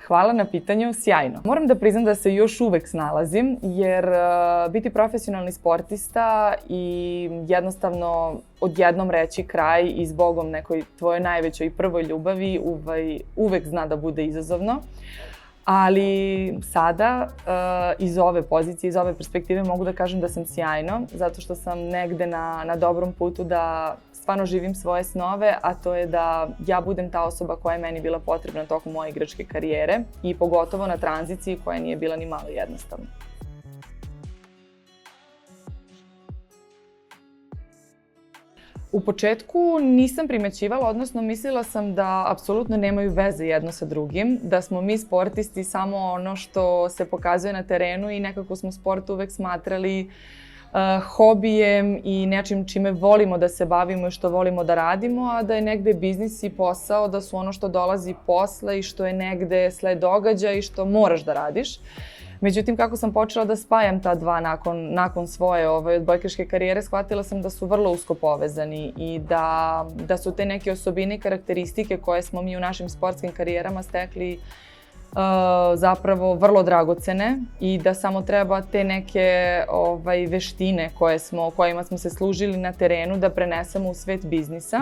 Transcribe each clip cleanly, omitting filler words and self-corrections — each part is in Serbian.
Hvala na pitanju, sjajno. Moram da priznam da se još uvek snalazim, jer biti profesionalni sportista i jednostavno odjednom reći kraj i zbogom nekoj tvojoj najvećoj i prvoj ljubavi uvek zna da bude izazovno. Ali sada, iz ove pozicije, iz ove perspektive mogu da kažem da sam sjajno, zato što sam negde na dobrom putu da stvarno živim svoje snove, a to je da ja budem ta osoba koja je meni bila potrebna tokom moje igračke karijere i pogotovo na tranziciji koja nije bila ni malo jednostavna. U početku nisam primećivala, odnosno mislila sam da apsolutno nemaju veze jedno sa drugim, da smo mi sportisti samo ono što se pokazuje na terenu i nekako smo sport uvek smatrali hobijem i nečim čime volimo da se bavimo i što volimo da radimo, a da je negde biznis i posao, da su ono što dolazi posle i što je negde sled događaja i što moraš da radiš. Međutim, kako sam počela da spajam ta dva nakon svoje odbojkaške karijere, shvatila sam da su vrlo usko povezani i da su te neke osobine i karakteristike koje smo mi u našim sportskim karijerama stekli zapravo vrlo dragocene i da samo treba te neke veštine kojima smo se služili na terenu da prenesemo u svet biznisa.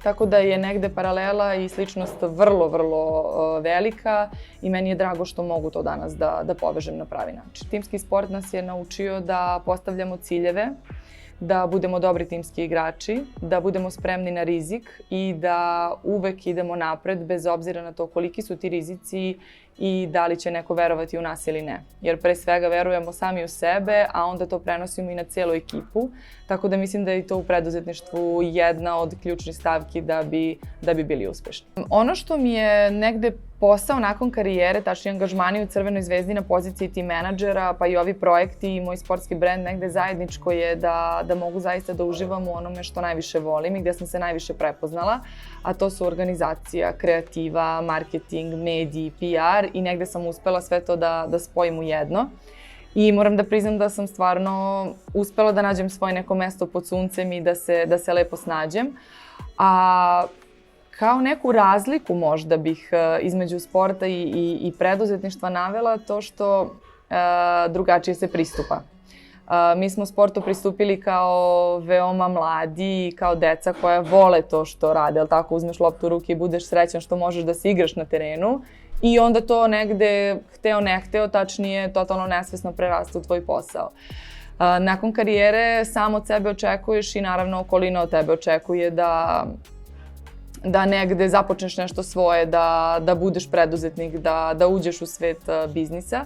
Tako da je negde paralela i sličnost vrlo, vrlo velika i meni je drago što mogu to danas da povežem na pravi način. Timski sport nas je naučio da postavljamo ciljeve, da budemo dobri timski igrači, da budemo spremni na rizik i da uvek idemo napred bez obzira na to koliki su ti rizici i da li će neko verovati u nas ili ne. Jer pre svega verujemo sami u sebe, a onda to prenosimo i na cijelu ekipu. Tako da mislim da je to u preduzetništvu jedna od ključnih stavki da bi bili uspešni. Ono što mi je negde posao nakon karijere, tačnije angažmani u Crvenoj zvezdi na poziciji tim menadžera, pa i ovi projekti i moj sportski brend negde zajedničko je da mogu zaista da uživam u onome što najviše volim i gde sam se najviše prepoznala, a to su organizacija, kreativa, marketing, mediji, PR i negde sam uspela sve to da spojim u jedno. I moram da priznam da sam stvarno uspela da nađem svoje neko mesto pod suncem i da se lepo snađem. A kao neku razliku možda bih između sporta i preduzetništva navela to što drugačije se pristupa. Mi smo sportu pristupili kao veoma mladi, kao deca koja vole to što rade, ali tako uzmeš loptu u ruke i budeš srećan što možeš da se igraš na terenu i onda to negde, hteo ne hteo, tačnije totalno nesvesno prerasta u tvoj posao. Nakon karijere sam od sebe očekuješ i naravno okolina od tebe očekuje da negde započneš nešto svoje, da budeš preduzetnik, da uđeš u svet biznisa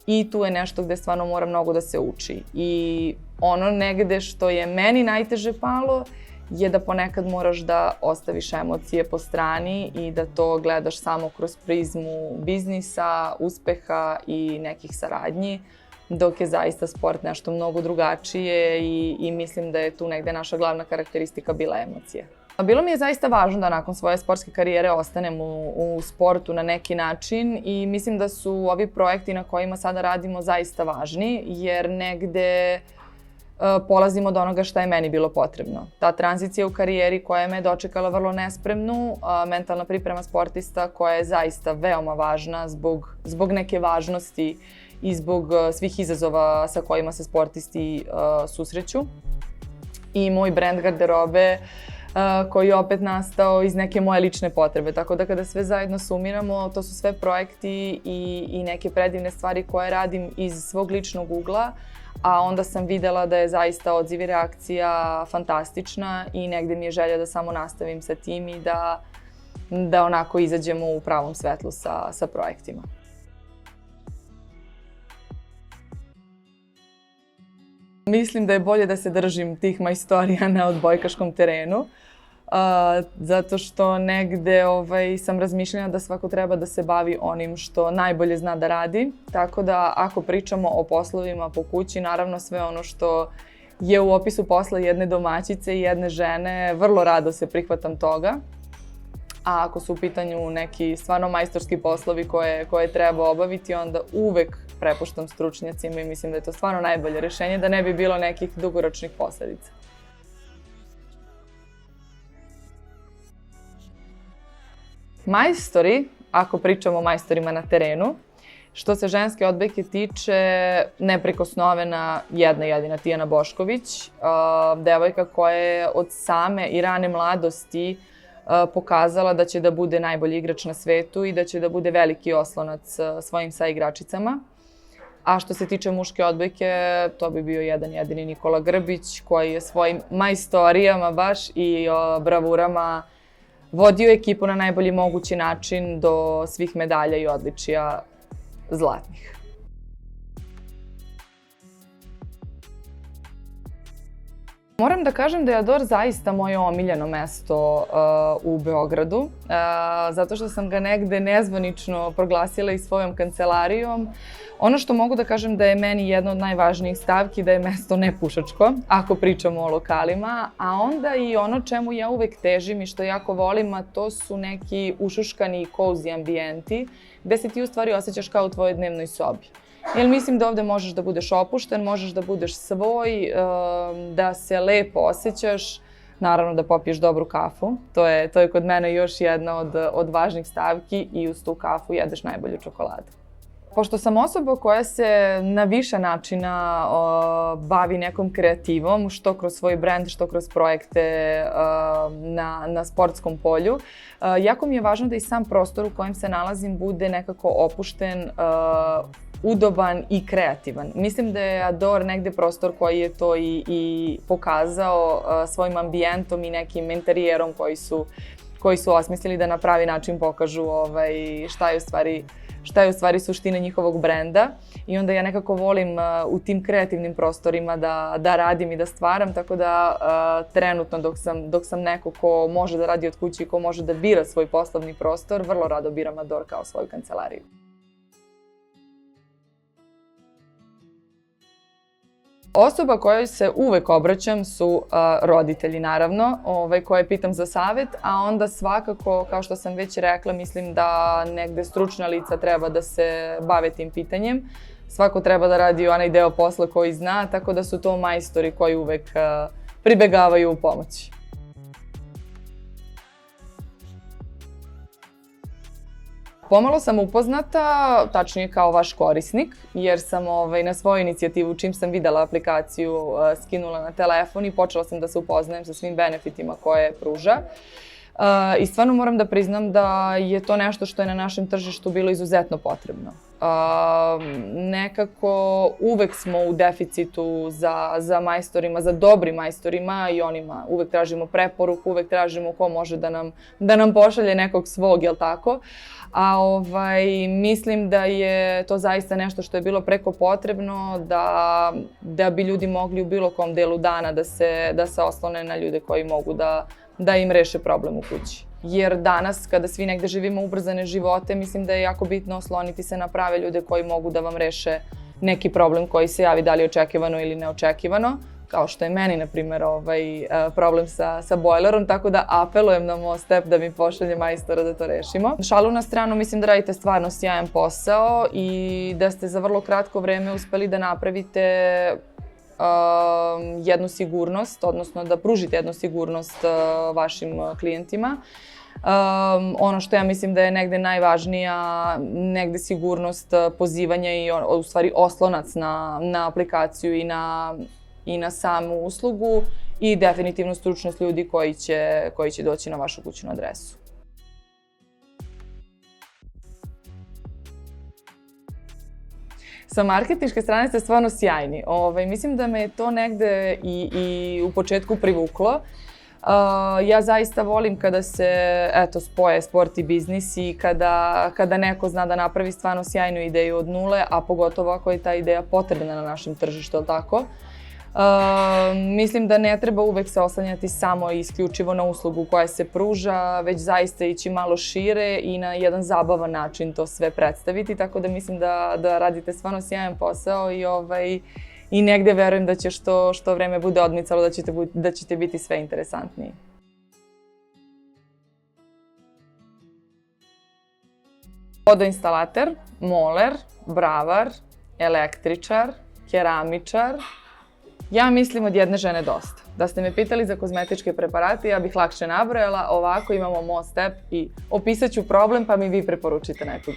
i tu je nešto gde stvarno mora mnogo da se uči. I ono negde što je meni najteže palo je da ponekad moraš da ostaviš emocije po strani i da to gledaš samo kroz prizmu biznisa, uspeha i nekih saradnji, dok je zaista sport nešto mnogo drugačije i mislim da je tu negde naša glavna karakteristika bila emocija. Bilo mi je zaista važno da nakon svoje sportske karijere ostanem u sportu na neki način i mislim da su ovi projekti na kojima sada radimo zaista važni jer negde polazim od onoga šta je meni bilo potrebno. Ta tranzicija u karijeri koja je me dočekala vrlo nespremnu, mentalna priprema sportista koja je zaista veoma važna zbog neke važnosti i zbog svih izazova sa kojima se sportisti susreću. I moj brend garderobe koji je opet nastao iz neke moje lične potrebe. Tako da kada sve zajedno sumiramo, to su sve projekti i neke predivne stvari koje radim iz svog ličnog ugla, a onda sam videla da je zaista odziv i reakcija fantastična i negde mi je želja da samo nastavim sa tim i da onako izađemo u pravom svetlu sa projektima. Mislim da je bolje da se držim tih majstorija na odbojkaškom terenu, zato što negde sam razmišljena da svako treba da se bavi onim što najbolje zna da radi. Tako da ako pričamo o poslovima po kući, naravno sve ono što je u opisu posla jedne domaćice i jedne žene, vrlo rado se prihvatam toga. A ako su u pitanju neki stvarno majstorski poslovi koje treba obaviti, onda uvek prepuštam stručnjacima i mislim da je to stvarno najbolje rešenje, da ne bi bilo nekih dugoročnih posledica. Majstori ako pričamo o majstorima na terenu. Što se ženske odbojke tiče, neprikosnovena jedna jedina Tijana Bošković, devojka koja je od same i rane mladosti pokazala da će da bude najbolji igrač na svetu i da će da bude veliki oslonac svojim saigračicama. A što se tiče muške odbojke, to bi bio jedan jedini Nikola Grbić koji je svojim majstorijama baš i bravurama vodio ekipu na najbolji mogući način do svih medalja i odličija zlatnih. Moram da kažem da je Ador zaista moje omiljeno mesto u Beogradu, zato što sam ga negde nezvanično proglasila i svojom kancelarijom. Ono što mogu da kažem da je meni jedna od najvažnijih stavki da je mesto nepušačko, ako pričamo o lokalima, a onda i ono čemu ja uvek težim i što jako volim, a to su neki ušuškani i cozy ambijenti, gde se ti u stvari osjećaš kao u tvojoj dnevnoj sobi. Jer mislim da ovde možeš da budeš opušten, možeš da budeš svoj, da se lepo osjećaš, naravno da popiješ dobru kafu. To je kod mene još jedna od važnih stavki i uz tu kafu jedeš najbolju čokoladu. Pošto sam osoba koja se na više načina bavi nekom kreativom, što kroz svoj brand, što kroz projekte na sportskom polju, jako mi je važno da i sam prostor u kojem se nalazim bude nekako opušten, udoban i kreativan. Mislim da je Ador negde prostor koji je to i pokazao svojim ambijentom i nekim interijerom koji su osmislili da na pravi način pokažu šta je u stvari suština njihovog brenda. I onda ja nekako volim u tim kreativnim prostorima da radim i da stvaram, tako da trenutno dok sam neko ko može da radi od kuće i ko može da bira svoj poslovni prostor, vrlo rado biram Ador kao svoju kancelariju. Osoba kojoj se uvek obraćam su roditelji, naravno, koje pitam za savet, a onda svakako, kao što sam već rekla, mislim da negde stručna lica treba da se bave tim pitanjem. Svako treba da radi onaj deo posla koji zna, tako da su to majstori koji uvek pribegavaju u pomoć. Pomalo sam upoznata, tačnije kao vaš korisnik, jer sam na svoju inicijativu, čim sam videla aplikaciju, skinula na telefon i počela sam da se upoznajem sa svim benefitima koje pruža. I stvarno moram da priznam da je to nešto što je na našem tržištu bilo izuzetno potrebno. Nekako uvek smo u deficitu za majstorima, za dobrim majstorima i onima uvek tražimo preporuku, uvek tražimo ko može da nam pošalje nekog svog, jel tako? A mislim da je to zaista nešto što je bilo preko potrebno da bi ljudi mogli u bilo kom delu dana da se oslone na ljude koji mogu da im reše problem u kući. Jer danas, kada svi negde živimo ubrzane živote, mislim da je jako bitno osloniti se na prave ljude koji mogu da vam reše neki problem koji se javi, da li očekivano ili neočekivano, kao što je meni, na primjer, problem sa bojlerom, tako da apelujem na Mostep da mi pošalje majstora da to rešimo. Šalu na stranu, mislim da radite stvarno sjajan posao i da ste za vrlo kratko vreme uspeli da napravite jednu sigurnost, odnosno da pružite jednu sigurnost vašim klijentima. Ono što ja mislim da je negde najvažnija, negde sigurnost pozivanja i u stvari oslonac na aplikaciju i na samu uslugu i definitivno stručnost ljudi koji će doći na vašu kućnu adresu. Sa marketinške strane ste stvarno sjajni. Mislim da me to negde i u početku privuklo. Ja zaista volim kada se spoje sport i biznis i kada neko zna da napravi stvarno sjajnu ideju od nule, a pogotovo ako je ta ideja potrebna na našem tržištu, ali tako? Mislim da ne treba uvek se oslanjati samo i isključivo na uslugu koja se pruža, već zaista ići malo šire i na jedan zabavan način to sve predstaviti, tako da mislim da radite stvarno sjajan posao i negde verujem da će što vreme bude odmicalo da ćete biti sve interesantniji. Vodoinstalater, moler, bravar, električar, keramičar. Ja mislim od jedne žene dosta. Da ste me pitali za kozmetičke preparate, ja bih lakše nabrojala. Ovako imamo Mo Step i opisat ću problem pa mi vi preporučite nekog.